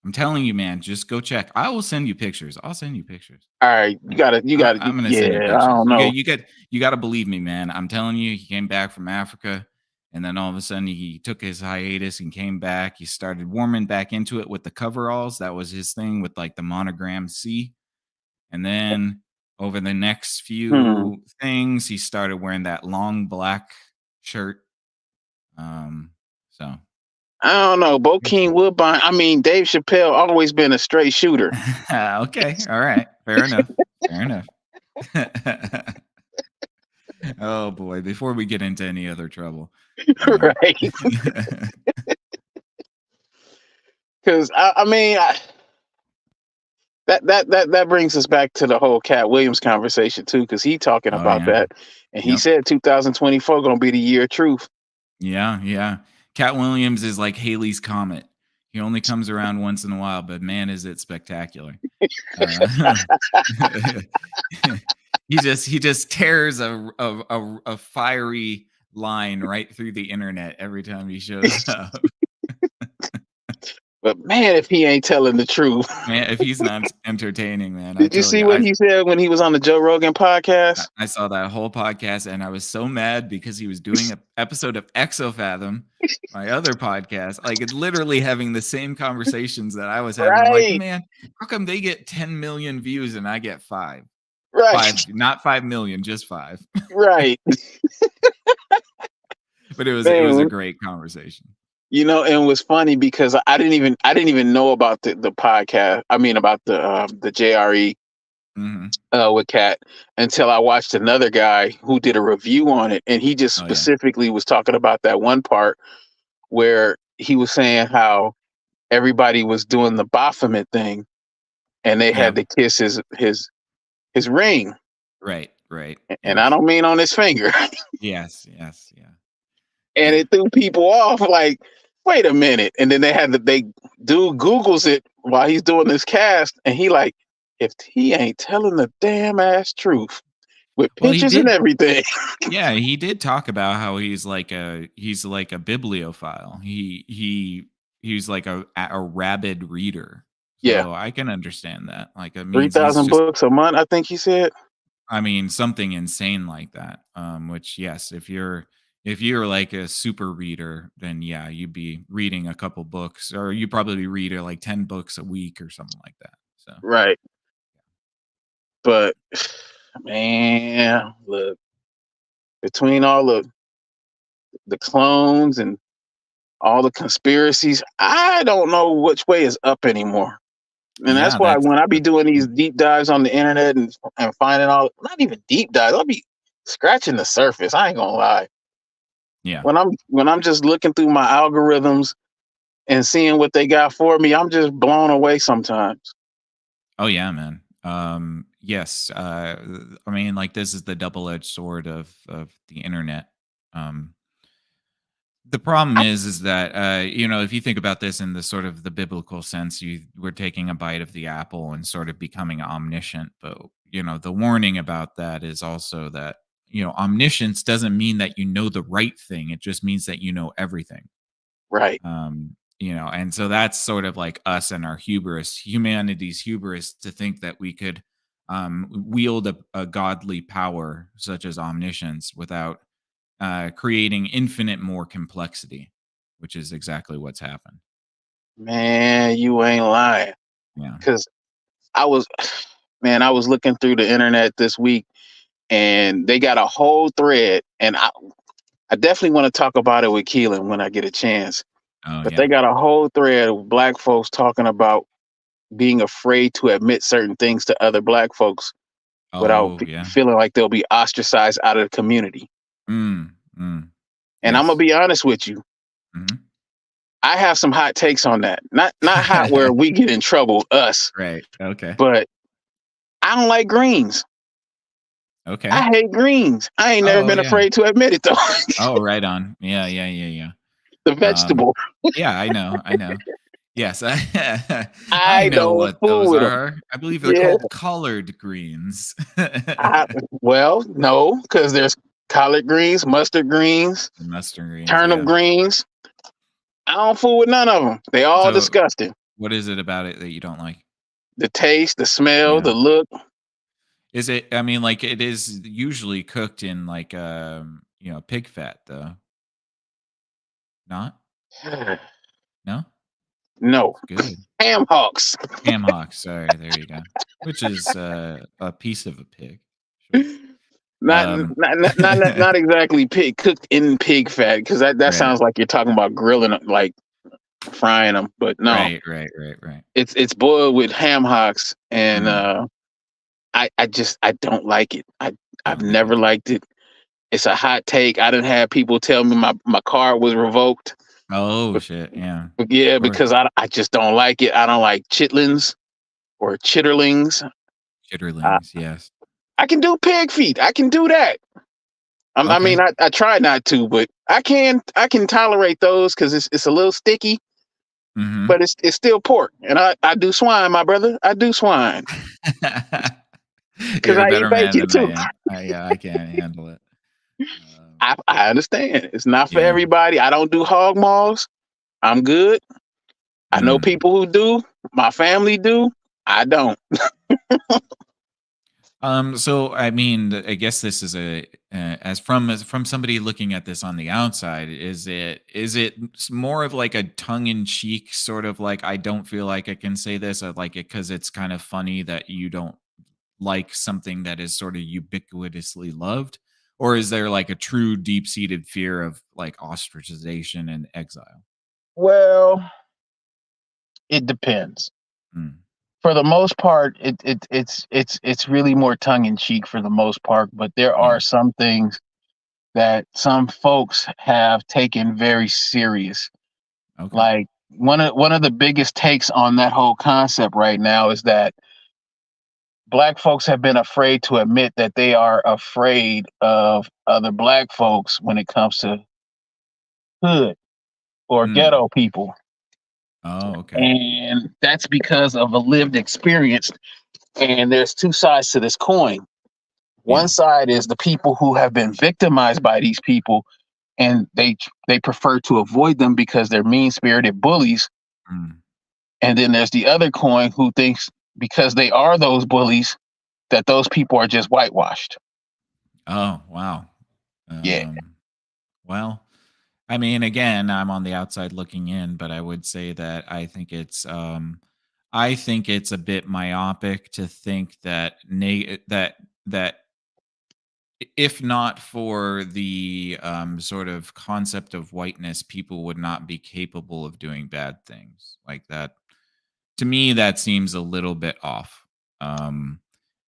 I'm telling you, man. Just go check. I will send you pictures. I'll send you pictures. All right, I'm gonna send you yeah, I pictures. don't know. You got to believe me, man. I'm telling you, he came back from Africa, and then all of a sudden he took his hiatus and came back. He started warming back into it with the coveralls. That was his thing with like the monogram C. And then over the next few things, he started wearing that long black shirt. So I don't know. Bokeem Woodbine. I mean, Dave Chappelle always been a straight shooter. okay, all right, fair enough. Fair enough. Oh boy! Before we get into any other trouble, Right? Because I mean, that brings us back to the whole Cat Williams conversation too, because he talking oh about yeah, that, and he yep, said 2024 gonna be the year of truth. yeah. Cat Williams is like Haley's comet. He only comes around once in a while, but man, is it spectacular! He just tears a fiery line right through the internet every time he shows up. But man, if he ain't telling the truth. Man, if he's not entertaining, man, I Did you tell see you, what he said when he was on the Joe Rogan podcast? I saw that whole podcast and I was so mad because he was doing an episode of Exofathom, my other podcast, like it's literally having the same conversations that I was having. I'm like, Right, man, how come they get 10 million views and I get 5? right, 5, not 5 million, just 5. right. But it was a Man, great conversation. and it was funny because I didn't even know about the podcast. I mean, about the JRE. with Cat until I watched another guy who did a review on it, and he just Oh yeah. specifically was talking about that one part where he was saying how everybody was doing the Baphomet thing, and they Yeah. had to kiss his ring, Right. Right. and I Yes. don't mean on his finger, Yes. Yes. Yeah. and Yeah. it threw people off. Like, wait a minute, and then they dude Googles it while he's doing this cast, and he like, if he ain't telling the damn ass truth with Well, he pictures and did. everything. Yeah, he did talk about how he's like a bibliophile. He's like a rabid reader. Yeah, So I can understand that. Like it three means he's thousand just, books a month, I think he said. I mean, something insane like that. Which yes, if you're like a super reader, then yeah, you'd be reading a couple books, or you probably read like 10 books a week or something like that. So Right, but man, look, between all the clones and all the conspiracies, I don't know which way is up anymore. And that's yeah, why that's when I be that's doing these deep dives on the internet and finding all, not even deep dives, I'll be scratching the surface. I ain't gonna lie. yeah. When I'm just looking through my algorithms and seeing what they got for me, I'm just blown away sometimes. Oh yeah, man. Yes. I mean, like this is the double-edged sword of the internet. Um, the problem I, is that if you think about this in the sort of the biblical sense, we're taking a bite of the apple and sort of becoming omniscient. But the warning about that is also that omniscience doesn't mean that you know the right thing. It just means that you know everything. right, And so that's sort of like us and our hubris, humanity's hubris, to think that we could wield a godly power such as omniscience without creating infinite more complexity, which is exactly what's happened. man, you ain't lying. Yeah. Cause I was, man, I was looking through the internet this week, and they got a whole thread, and I definitely want to talk about it with Keelan when I get a chance. Oh But they yeah. got a whole thread of black folks talking about being afraid to admit certain things to other black folks without Oh yeah. feeling like they'll be ostracized out of the community. Mm, mm. And I'm gonna Yes. be honest with you, Hmm. I have some hot takes on that. Not hot where we get in trouble, us, Right. Okay. but I don't like greens. Okay. I hate greens. I ain't never Oh been yeah. afraid to admit it though. Oh, right on. Yeah. Yeah. Yeah. Yeah. The Um, vegetable. yeah, I know. I know. Yes, I I know don't what fool those with them. are. I believe they're Yeah. called collard greens. I, well, no, because there's collard greens, mustard greens, The mustard greens, turnip yeah. greens. I don't fool with none of them. They all So, disgusting. what is it about it that you don't like? The taste, the smell, Yeah. the look. Is it, I mean, like, it is usually cooked in, like, pig fat, though. Not? No? No. It's good. Ham hocks. Ham hock, sorry, there you go. Which is, a piece of a pig. Sure. Not Um not exactly pig cooked in pig fat, because that Right. sounds like you're talking about grilling them, like frying them. But no, Right, right, right, right. it's boiled with ham hocks, and Mm, I don't like it. you I've don't like never it. liked it. It's a hot take. I didn't have people tell me my card was revoked. Oh, shit, yeah. But yeah, Of course. because I just don't like it. I don't like chitlins or chitterlings. I, Chitterlings, yes. I can do pig feet. I can do that. I Okay. mean, I try not to, but I can tolerate those because it's a little sticky, Mhm. but it's still pork, and I do swine, my brother. I do swine because You're a I eat better man bacon than I too. am. I can't handle it. Um, I understand. It's not for yeah. everybody. I don't do hog maws. I'm good. I know Mm. people who do. My family do. I don't. So I mean, I guess this is as from somebody looking at this on the outside, is it more of like a tongue in cheek sort of like, I don't feel like I can say this, I like it because it's kind of funny that you don't like something that is sort of ubiquitously loved, or is there like a true deep seated fear of like ostracization and exile? Well, it depends. Mm. for the most part, it's really more tongue in cheek for the most part. But there Yeah. are some things that some folks have taken very serious. Okay. Like one of the biggest takes on that whole concept right now is that black folks have been afraid to admit that they are afraid of other black folks when it comes to hood or Mm. ghetto people. Oh, okay. And that's because of a lived experience. And there's two sides to this coin. One Yeah. side is the people who have been victimized by these people, and they prefer to avoid them because they're mean-spirited bullies. Mm. And then there's the other coin who thinks because they are those bullies that those people are just whitewashed. Oh, wow. Yeah. Um, well, I mean, again, I'm on the outside looking in, but I would say that I think it's a bit myopic to think that that if not for the sort of concept of whiteness, people would not be capable of doing bad things like that. To me, that seems a little bit off. Um,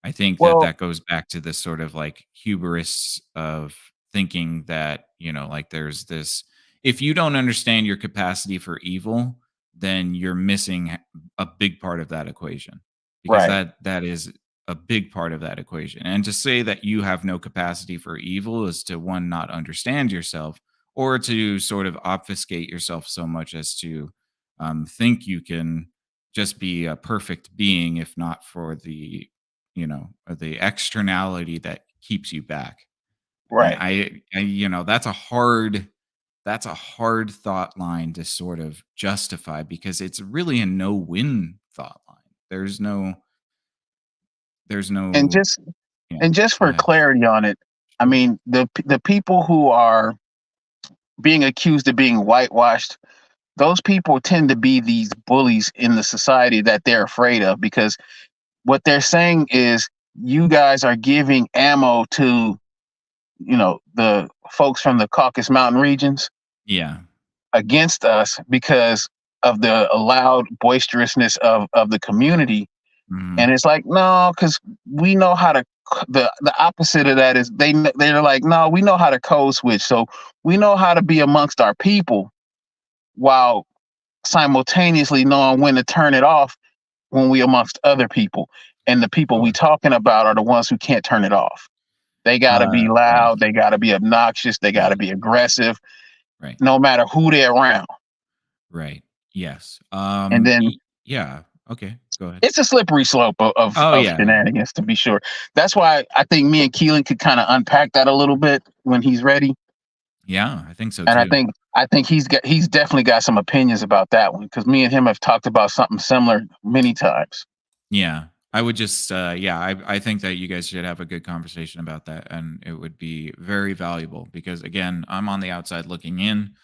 I think that Well, that goes back to this sort of like hubris of thinking that, like there's this, if you don't understand your capacity for evil, then you're missing a big part of that equation because right, that is a big part of that equation. And to say that you have no capacity for evil is to one, not understand yourself, or to sort of obfuscate yourself so much as to think you can just be a perfect being if not for the externality that keeps you back. And right. that's a hard thought line to sort of justify because it's really a no win thought line. There's no. And just Yeah, and just go for ahead. clarity on it, I Sure. mean the people who are being accused of being whitewashed, those people tend to be these bullies in the society that they're afraid of because what they're saying is you guys are giving ammo to the folks from the Caucasus Mountain regions Yeah. against us because of the allowed boisterousness of the community. And Mhm. it's like, no, because we know how to. The opposite of that is they're like, no, we know how to code switch, so we know how to be amongst our people while simultaneously knowing when to turn it off when we amongst other people. And the people we Sure. talking about are the ones who can't turn it off. They got to be Right. loud. They got to be obnoxious. They got Yeah. to be aggressive, Right. no matter who they're around. Right. Yes. And then Yeah. Okay. Go ahead. it's a slippery slope Oh, of yeah. Yeah. shenanigans, to be sure. That's why I think me and Keelan could kind of unpack that a little bit when he's ready. Yeah, I think so And too. I think he's definitely got some opinions about that one because me and him have talked about something similar many times. Yeah. I would just yeah, I think that you guys should have a good conversation about that and it would be very valuable because again, I'm on the outside looking in.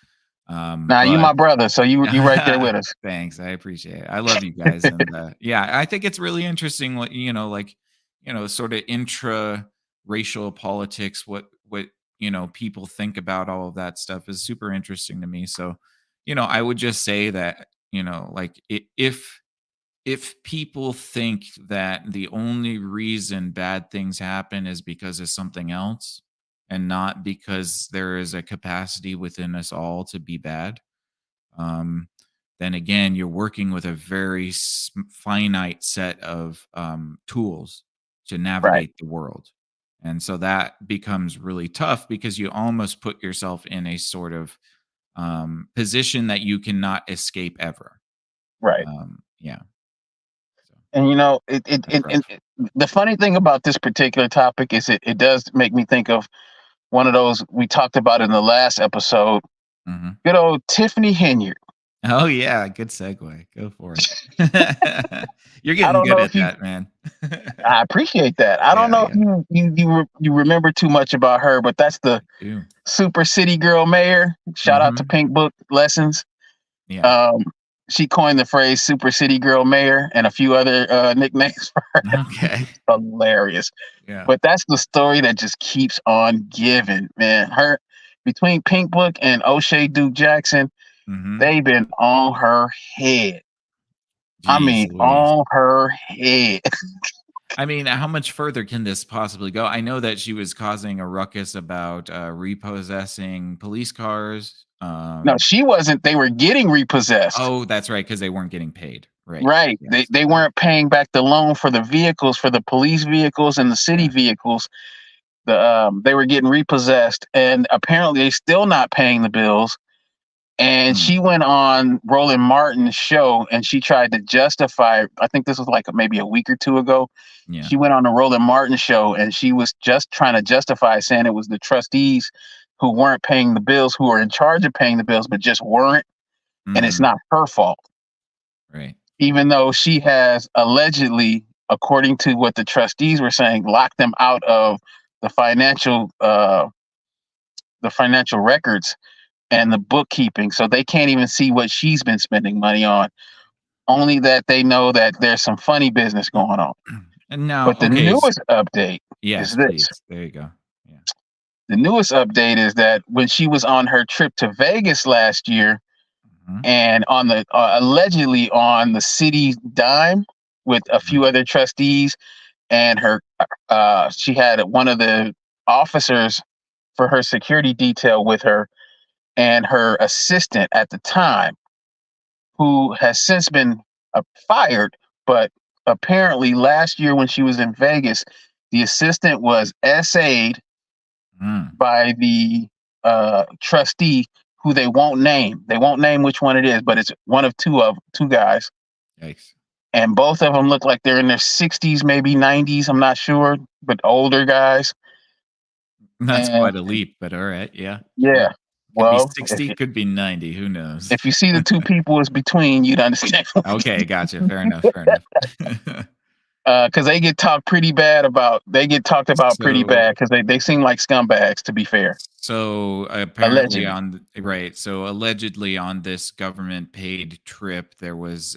Now you But my brother, so you right there with us. thanks, I appreciate it. I love you guys and yeah, I think it's really interesting what sort of intra-racial politics, what people think about all of that stuff is super interesting to me. So, I would just say that, like if people think that the only reason bad things happen is because of something else and not because there is a capacity within us all to be bad, um, then again, you're working with a very finite set of tools to Right, navigate the world. And so that becomes really tough because you almost put yourself in a sort of position that you cannot escape ever. right. Yeah. So And that's rough. the funny thing about this particular topic is it does make me think of one of those we talked about in the last episode. Mhm. Good old Tiffany Henyard. Oh, yeah, good segue. Go for it. You're I getting don't good know at if you that, man. I appreciate that. I don't Yeah, know if yeah, you remember too much about her, but that's the I do. super city girl mayor. Shout out to Mhm. Pink Book Lessons. Yeah. Um, she coined the phrase "super city girl mayor" and a few other nicknames for her. Okay. Hilarious. Yeah. But that's the story that just keeps on giving, man. Her between Pink Book and O'Shea Duke Jackson, Mhm. they've been on her head. I Jeez mean, Louise. on her head. I mean, how much further can this possibly go? I know that she was causing a ruckus about, repossessing police cars. No, she wasn't. They were getting repossessed. Oh, that's right, because they weren't getting paid. Right. Right. They Yes. they Right. weren't paying back the loan for the vehicles, for the police vehicles and the city Yeah. vehicles. They were getting repossessed, and apparently they still not paying the bills. And Hmm. she went on Roland Martin's show and she tried to justify. I think this was like maybe a week or two ago. Yeah. She went on the Roland Martin show and she was just trying to justify, saying it was the trustees who weren't paying the bills, who were in charge of paying the bills, but just weren't. And it's Mhm. not her fault, Right. even though she has allegedly, according to what the trustees were saying, locked them out of the financial records and the bookkeeping, so they can't even see what she's been spending money on. Only that they know that there's some funny business going on. And now, But the okay, newest update is yes, this. please. There you go. Yeah. The newest update is that when she was on her trip to Vegas last year, Mhm. and on the allegedly on the city dime with a Mhm. few other trustees, and she had one of the officers for her security detail with her, and her assistant at the time, who has since been fired. But apparently, last year when she was in Vegas, the assistant was SA'd Mm. by the trustee, who they won't name. They won't name which one it is, but it's one of two guys, Yikes. and both of them look like they're in their 60s, maybe 90s. I'm not sure, but older guys. That's And quite a leap, but alright, yeah, sure. yeah, Could be well, 60, could be 90, who knows? if you see the two people is between, you'd understand. Okay, gotcha, fair enough, fair enough. Because they get talked about pretty So bad because they seem like scumbags, to be fair. so apparently Allegedly. on right, so allegedly on this government paid trip, there was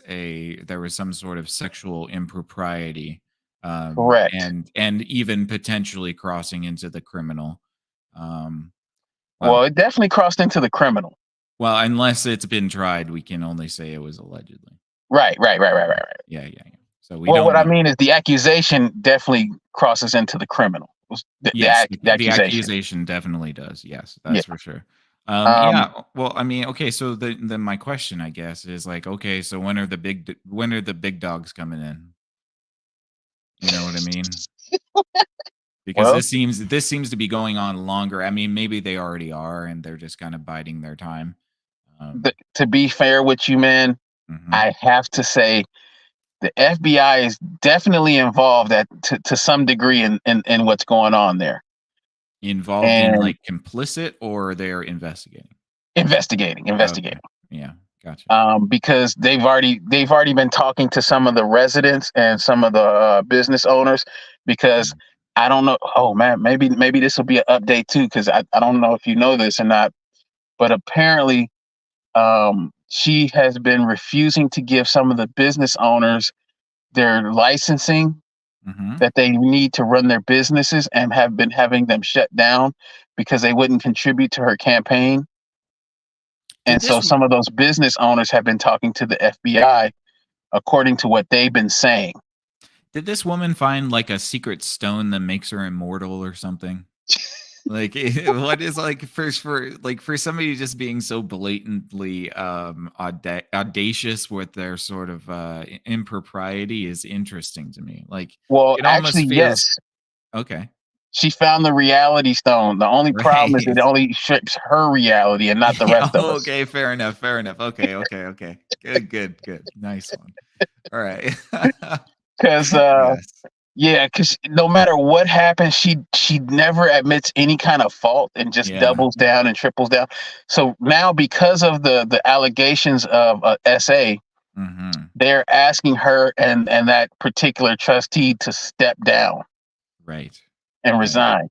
some sort of sexual impropriety, Correct. and even potentially crossing into the criminal. Um, Well, wow. it definitely crossed into the criminal. Well, unless it's been tried, we can only say it was allegedly. Right, right, right, right, right, right. Yeah, yeah, yeah. So we Well, don't what I know. mean is the accusation definitely crosses into the criminal. Yes, The the accusation. accusation definitely does. Yes, Yeah. that's for sure. Um, Yeah. Well, I mean, okay. So then my question, I guess, is like, okay, so when are the big dogs coming in? You know what I mean? Because well, this seems to be going on longer. I mean, maybe they already are, and they're just kind of biding their time. Um, to be fair with you, man, mhm. I have to say the FBI is definitely involved to some degree in what's going on there, Involved in and like complicit, or they're investigating. investigating. Okay. Yeah. Gotcha. Because they've already been talking to some of the residents and some of the business owners, because Mm. I don't know. Oh man, maybe this will be an update too, because I don't know if you know this or not, but apparently she has been refusing to give some of the business owners their licensing Mhm. that they need to run their businesses, and have been having them shut down because they wouldn't contribute to her campaign. Did And so this some of those business owners have been talking to the FBI, according to what they've been saying. Did this woman find like a secret stone that makes her immortal or something? Like, what is like for somebody just being so blatantly audacious with their sort of impropriety is interesting to me. Like, Well, it actually, almost feels yes, okay, she found the reality stone. The only problem is right? it only shapes her reality and not the Yeah, rest of us. okay, fair enough, fair enough. Okay, okay, okay. Good, good, good. Nice one. All right. Because Yes. yeah, because no matter what happens, she never admits any kind of fault and just Yeah. doubles down and triples down. So now, because of the allegations of SA, Hmm. they're asking her and that particular trustee to step down Right. and Right. resign.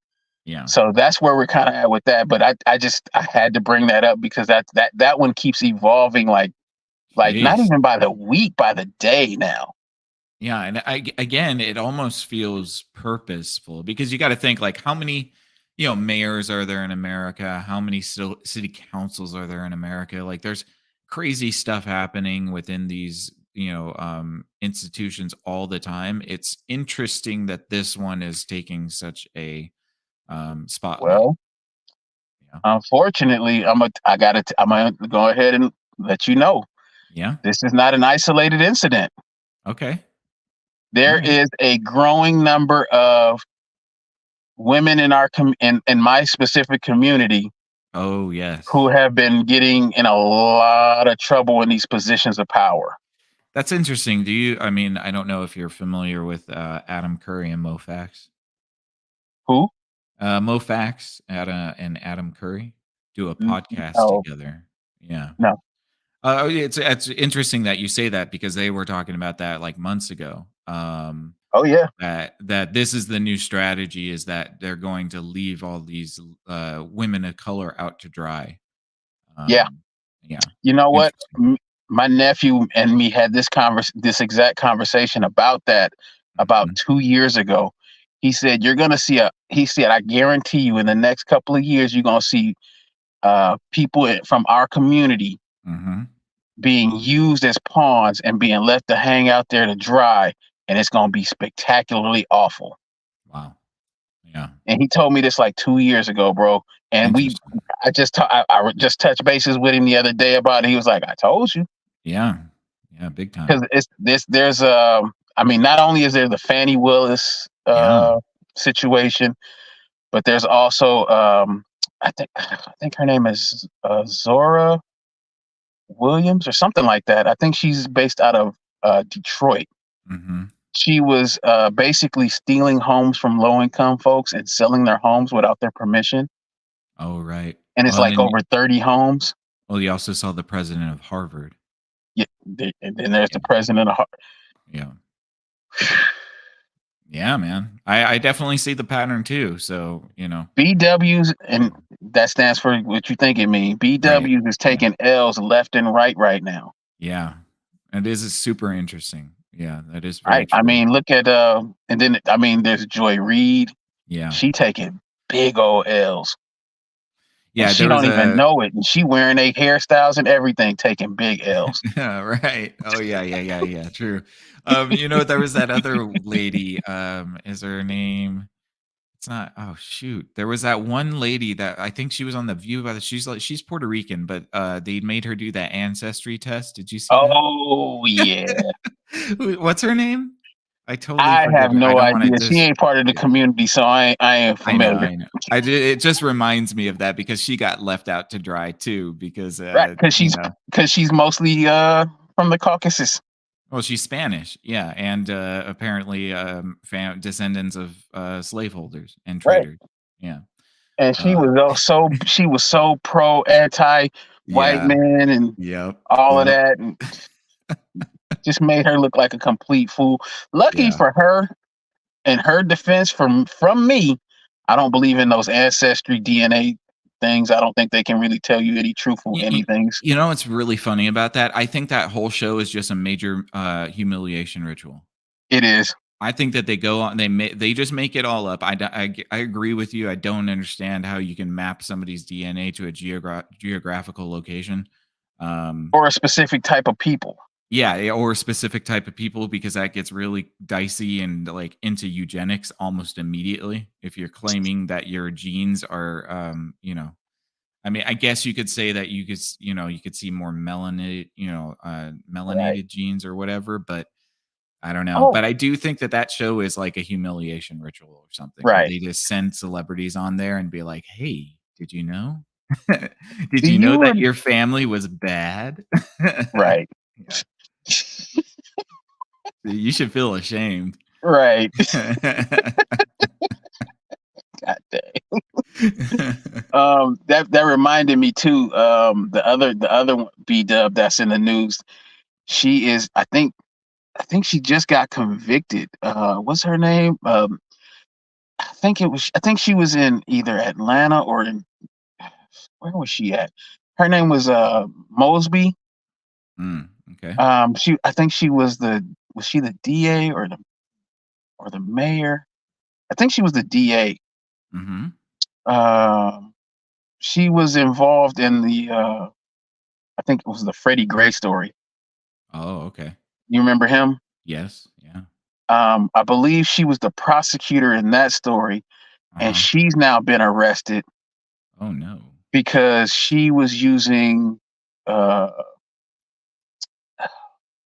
Yeah. So that's where we're kind of at with that. But I had to bring that up because that one keeps evolving, like not Jeez. even by the week, by the day now. Yeah, and again, it almost feels purposeful because you got to think like how many, mayors are there in America? How many city councils are there in America? Like, there's crazy stuff happening within these institutions all the time. It's interesting that this one is taking such a spotlight. Well, Yeah. unfortunately, I'm gonna go ahead and let you know Yeah. this is not an isolated incident. Okay. All There right. is a growing number of women in in my specific community Oh who yes. have been getting in a lot of trouble in these positions of power. That's interesting. I mean, I don't know if you're familiar with Adam Curry and MoFax. Who? MoFax and Adam Curry do a podcast No, together. Yeah. no. Yeah, it's interesting that you say that because they were talking about that like months ago. Oh yeah, That this is the new strategy is that they're going to leave all these women of color out to dry. yeah. Um, yeah, You know what? interesting. My nephew and me had this exact conversation about that about Mhm, 2 years ago. He said, "You're gonna see a." He said, "I guarantee you, in the next couple of years, you're gonna see people from our community mhm. being used as pawns and being left to hang out there to dry, and it's gonna be spectacularly awful." Wow. Yeah, And he told me this like 2 years ago, bro. And interesting. I just touched bases with him the other day about it. He was like, "I told you." Yeah, yeah, big Because time. it's this there's I mean, not only is there the Fannie Willis Yeah. situation, but there's also I think her name is Zora Williams or something like that. I think she's based out of Detroit. Mhm. She was basically stealing homes from low income folks and selling their homes without their permission. Oh, right. And it's Well, and like then over 30 homes. you also saw the president of Harvard. Yeah, and then there's Yeah, the president of yeah. Yeah, man. I definitely see the pattern too, so, BWs, and that stands for what you think it means. right. BWs is Yeah. taking L's left and right now. Yeah. It is super interesting. Yeah, that is very Right? I true. mean, look at and then I mean, there's Joy Reid. Yeah. She taking big old L's, and Yeah, she there was don't even a know it. And she wearing a hairstyles and everything, taking big L's. yeah, right. Oh, yeah, yeah, yeah, yeah, true. There was that other lady, is her name it's not oh, shoot. There was that one lady that I think she was on The View about it. She's Puerto Rican, but, they made her do that ancestry test. Did you see that? Oh yeah, What's her name? I totally I forget have her. I no don't wanna idea. She just ain't part of the yeah. community, so I ain't I know, familiar. I know. It just reminds me of that because she got left out to dry too because, Right? Because she's mostly from the Caucasus. well, she's Spanish, yeah, and, apparently, descendants of, slaveholders and Right. traders. Yeah. And Uh, she was so pro anti white yeah. man and Yep. all of Yep. that, and just made her look like a complete fool. Lucky Yeah. for her, in her defense, from me, I don't believe in those ancestry DNA things. I don't think they can really tell you any truthful Y y anythings. you know what's really funny about that? I think that whole show is just a major, humiliation ritual. It is. I think that they go on they just make it all up. I agree with you. I don't understand how you can map somebody's DNA to a geographical location. Um, Or a specific type of people. yeah, or a specific type of people because that gets really dicey and like into eugenics almost immediately. If you're claiming that your genes are, I mean, I guess you could say that you could see more Right. melanated genes or whatever, but I don't know, Oh, but I do think that that show is like a humiliation ritual or something where right. they just send celebrities on there and be like, "Hey, did you know? Did Do you know you that rem- your family was bad?" right. Yeah. You should feel ashamed. Right. God dang. That reminded me too. The other B Dub that's in the news. She is. I think she just got convicted. What's her name? I think it was. I think she was in either Atlanta or in where was she at? Her name was Mosby. Okay. I think she was the DA or the mayor? I think she was the DA. Mhm. Um, she was involved in the I think it was the Freddie Gray story. Oh, okay. You remember him? Yes. Yeah. I believe she was the prosecutor in that story, and Uh-huh. she's now been arrested Oh no. because she was using uh,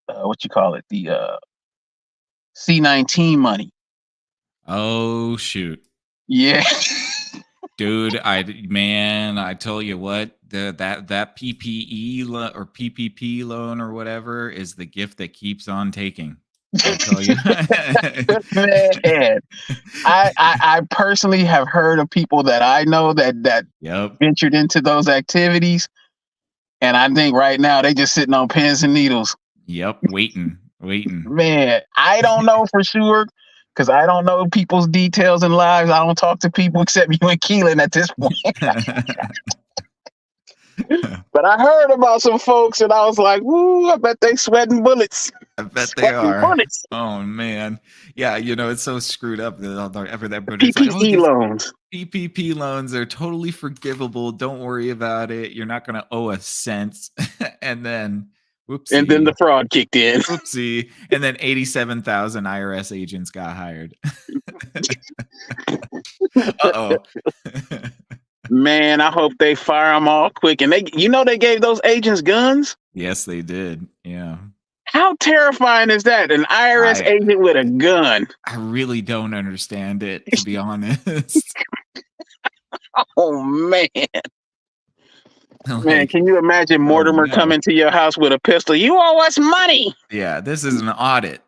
what you call it, the C-19 money. Oh shoot. Yeah. Dude, I tell you what, that PPE or PPP loan or whatever is the gift that keeps on taking. I tell you. Man, I personally have heard of people that I know that Yep. ventured into those activities, and I think right now they just sitting on pins and needles. Yep. Waiting. Man, I don't know for sure because I don't know people's details and lives. I don't talk to people except you and Keelan at this point. But I heard about some folks, and I was like, "Woo! I bet they sweating bullets." I bet they Sweating are. bullets. Oh man. Yeah, it's so screwed up that everybody's like, oh, PPE these loans. PPP loans are totally forgivable. Don't worry about it. You're not going to owe a cent. And then, And then the whoopsie, fraud kicked in. whoopsie. And then 87,000 IRS agents got hired. Uh-oh. Man, I hope they fire them all quick. And they gave those agents guns. Yes, they did. Yeah. How terrifying is that? An IRS agent with a gun. I really don't understand it, to be honest. Oh man. Like, Man, can you imagine Mortimer coming to your house with a pistol? You owe us money. Yeah, this is an audit.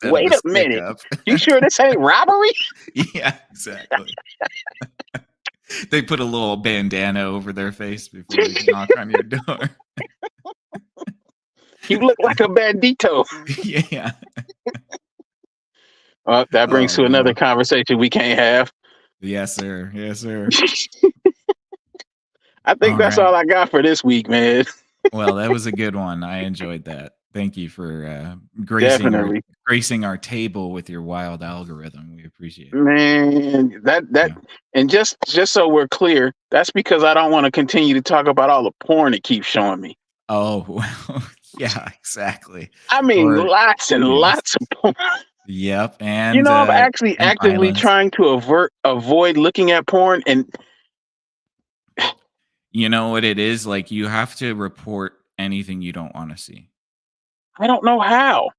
Wait a minute. You sure this ain't robbery? Yeah, exactly. They put a little bandana over their face before they knock on your door. You look like a bandito. Yeah. That brings to another conversation we can't have. Yes, sir. Yes, sir. I think that's all I got for this week, man. Well, that was a good one. I enjoyed that. Thank you for gracing our table with your wild algorithm. We appreciate it. Man, and just so we're clear, that's because I don't want to continue to talk about all the porn it keeps showing me. Oh, well, yeah, exactly. I mean, lots and lots of porn. Yep, and I'm actually actively trying to avoid looking at porn, and you know what it is? Like, you have to report anything you don't want to see. I don't know how.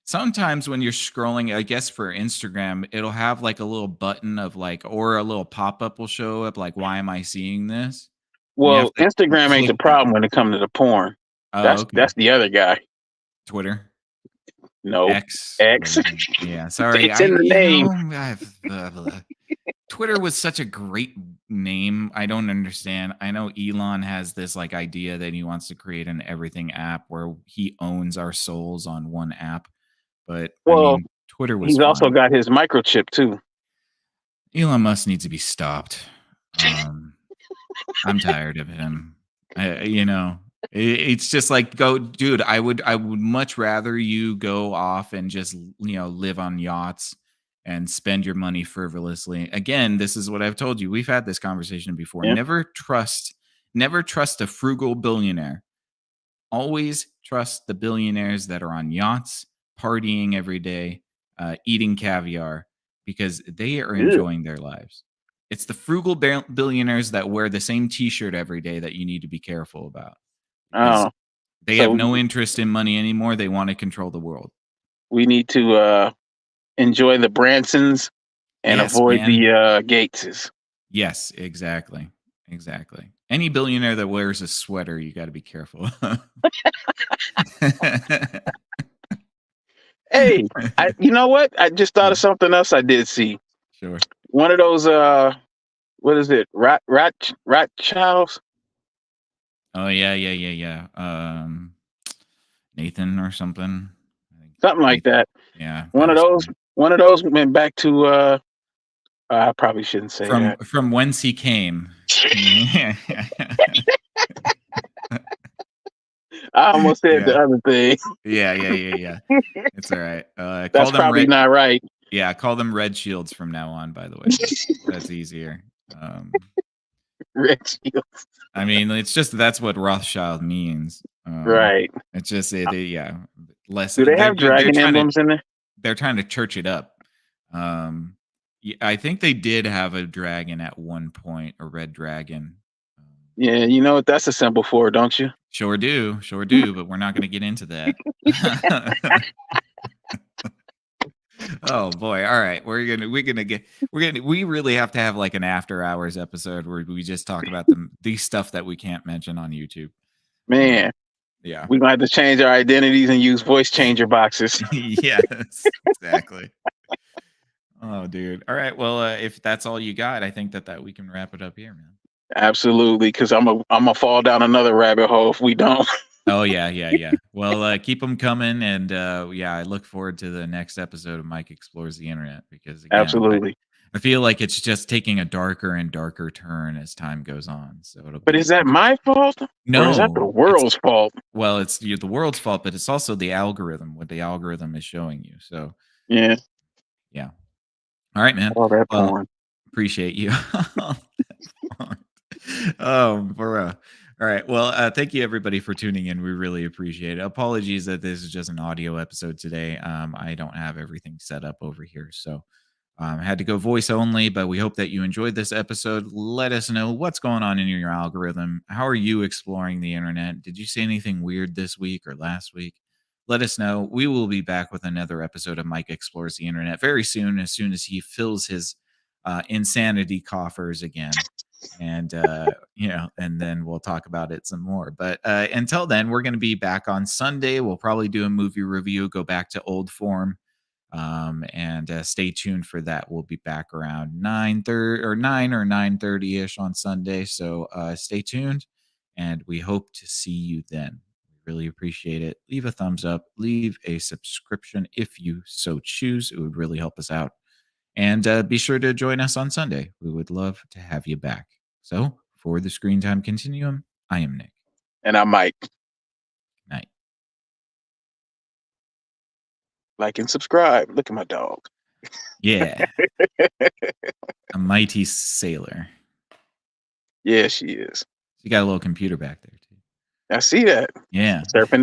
Sometimes when you're scrolling, I guess for Instagram, it'll have like a little button of or a little pop-up will show up like, why am I seeing this? Well, Instagram ain't the problem when it comes to the porn. That's the other guy. Twitter? No. X. Yeah, sorry. It's in the name. Twitter was such a great name. I don't understand. I know Elon has this idea that he wants to create an everything app where he owns our souls on one app. But Twitter was. He's also got his microchip too. Elon Musk needs to be stopped. I'm tired of him. It's just like, dude. I would much rather you go off and just live on yachts and spend your money frivolously. Again, this is what I've told you. We've had this conversation before. Yeah. Never trust a frugal billionaire. Always trust the billionaires that are on yachts, partying every day, eating caviar, because they are enjoying their lives. It's the frugal billionaires that wear the same t-shirt every day that you need to be careful about. They have no interest in money anymore. They want to control the world. We need to enjoy the Bransons and avoid the Gateses. Yes, exactly. Any billionaire that wears a sweater, you got to be careful. Hey, you know what? I just thought of something else I did see. Sure. One of those, what is it? Rothschilds? Oh, yeah. Nathan or something. Something like that. Yeah. One of those went back to I probably shouldn't say that. From whence he came. I almost said the other thing. Yeah. It's all right. That's probably not right. Yeah, call them red shields from now on, by the way. That's easier. Red shields. I mean, it's just that's what Rothschild means. Right. It's just yeah, less. Do they have They're dragon trying to emblems in there? church it up. I think they did have a dragon at one point, a red dragon. Um, Yeah, you know what that's a symbol for, don't you? Sure do, sure do, but we're not going to get into that. Oh boy! All right, we really have to have like an after hours episode where we just talk about the stuff that we can't mention on YouTube. Man, Yeah. we're gonna have to change our identities and use voice changer boxes. Yes, exactly. Oh, dude. All right. Well, if that's all you got, I think that we can wrap it up here, man. Absolutely, because I'm a fall down another rabbit hole if we don't. Oh yeah, yeah, yeah. Well, keep them coming, and yeah, I look forward to the next episode of Mike Explores the Internet because again, Absolutely. I feel like it's just taking a darker and darker turn as time goes on. So it'll But be is that my fault? Or is that the no, world's fault? well, it's the world's fault, but it's also the algorithm, what the algorithm is showing you. So Yeah. yeah. All right, man. All that Well, porn. appreciate you. For all right. Well, thank you everybody for tuning in. We really appreciate it. Apologies that this is just an audio episode today. I don't have everything set up over here, so I had to go voice only. But we hope that you enjoyed this episode. Let us know what's going on in your algorithm. How are you exploring the internet? Did you see anything weird this week or last week? Let us know. We will be back with another episode of Mike Explores the Internet very soon as he fills his insanity coffers again. And, and then we'll talk about it some more. But until then, we're going to be back on Sunday. We'll probably do a movie review, go back to old form. And stay tuned for that. We'll be back around 9:30 or 9:30 ish on Sunday. So stay tuned, and we hope to see you then. We really appreciate it. Leave a thumbs up, leave a subscription if you so choose. It would really help us out. And be sure to join us on Sunday. We would love to have you back. So for the Screen Time Continuum, I am Nick. And I'm Mike. Night. Like and subscribe. Look at my dog. Yeah. A mighty sailor. Yeah, she is. She got a little computer back there too. I see that. Yeah. Surfing